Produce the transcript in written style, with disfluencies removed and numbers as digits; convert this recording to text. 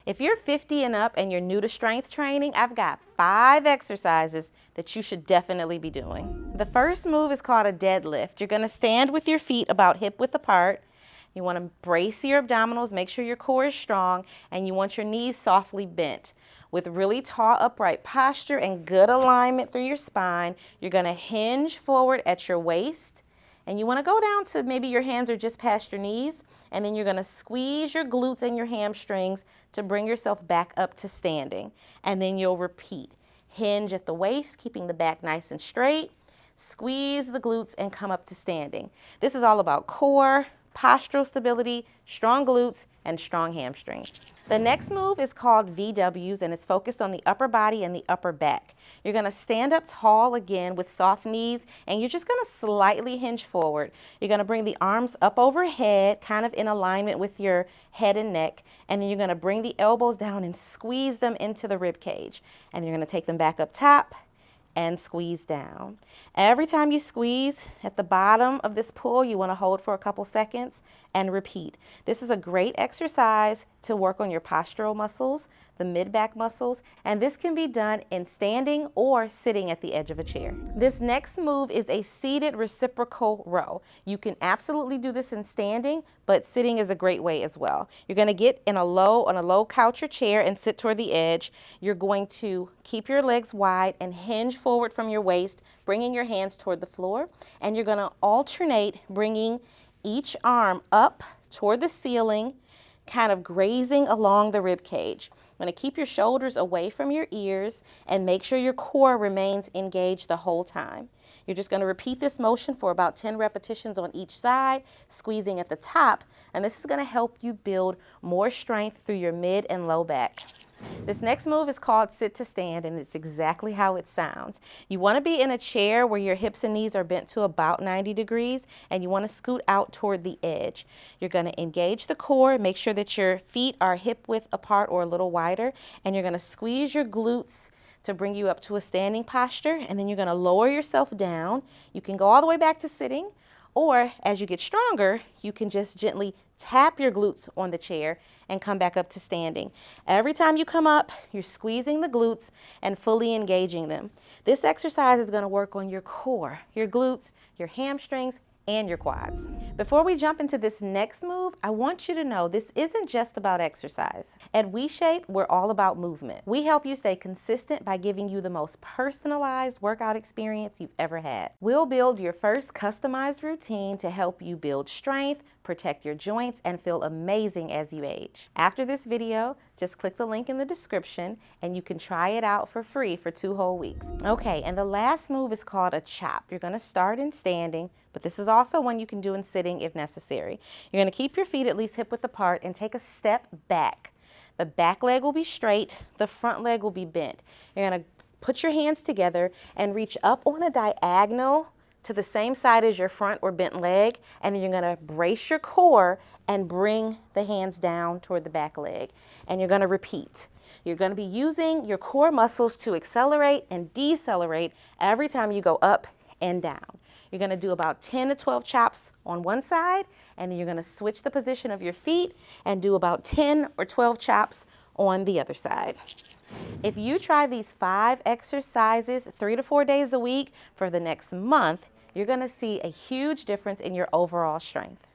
If you're 50 and up and you're new to strength training, I've got 5 exercises that you should definitely be doing. The first move is called a deadlift. You're going to stand with your feet about hip width apart. You want to brace your abdominals, make sure your core is strong, and you want your knees softly bent. With really tall upright posture and good alignment through your spine, you're going to hinge forward at your waist. And you want to go down to maybe your hands are just past your knees, and then you're going to squeeze your glutes and your hamstrings to bring yourself back up to standing. And then you'll repeat. Hinge at the waist, keeping the back nice and straight. Squeeze the glutes and come up to standing. This is all about core, postural stability, strong glutes, and strong hamstrings. The next move is called VWs, and it's focused on the upper body and the upper back. You're going to stand up tall again with soft knees, and you're just going to slightly hinge forward. You're going to bring the arms up overhead, kind of in alignment with your head and neck, and then you're going to bring the elbows down and squeeze them into the rib cage. And you're going to take them back up top and squeeze down. Every time you squeeze at the bottom of this pull, you want to hold for a couple seconds and repeat. This is a great exercise to work on your postural muscles, the mid-back muscles, and this can be done in standing or sitting at the edge of a chair. This next move is a seated reciprocal row. You can absolutely do this in standing, but sitting is a great way as well. You're going to get on a low couch or chair and sit toward the edge. You're going to keep your legs wide and hinge forward from your waist, bringing your hands toward the floor, and you're going to alternate bringing each arm up toward the ceiling, kind of grazing along the rib cage. I'm going to keep your shoulders away from your ears and make sure your core remains engaged the whole time. You're just going to repeat this motion for about 10 repetitions on each side, squeezing at the top, and this is going to help you build more strength through your mid and low back. This next move is called sit to stand, and it's exactly how it sounds. You want to be in a chair where your hips and knees are bent to about 90 degrees, and you want to scoot out toward the edge. You're going to engage the core, make sure that your feet are hip width apart or a little wider, and you're going to squeeze your glutes to bring you up to a standing posture, and then you're going to lower yourself down. You can go all the way back to sitting, or as you get stronger, you can just gently tap your glutes on the chair and come back up to standing. Every time you come up, you're squeezing the glutes and fully engaging them. This exercise is going to work on your core, your glutes, your hamstrings, and your quads. Before we jump into this next move, I want you to know this isn't just about exercise. At WeShape, we're all about movement. We help you stay consistent by giving you the most personalized workout experience you've ever had. We'll build your first customized routine to help you build strength, protect your joints, and feel amazing as you age. After this video, just click the link in the description and you can try it out for free for 2 whole weeks. Okay, and the last move is called a chop. You're going to start in standing, but this is also one you can do in sitting if necessary. You're going to keep your feet at least hip width apart and take a step back. The back leg will be straight, the front leg will be bent. You're going to put your hands together and reach up on a diagonal to the same side as your front or bent leg, and then you're going to brace your core and bring the hands down toward the back leg. And you're going to repeat. You're going to be using your core muscles to accelerate and decelerate every time you go up and down. You're going to do about 10 to 12 chops on one side, and then you're going to switch the position of your feet and do about 10 or 12 chops on the other side. If you try these 5 exercises 3 to 4 days a week for the next month, you're going to see a huge difference in your overall strength.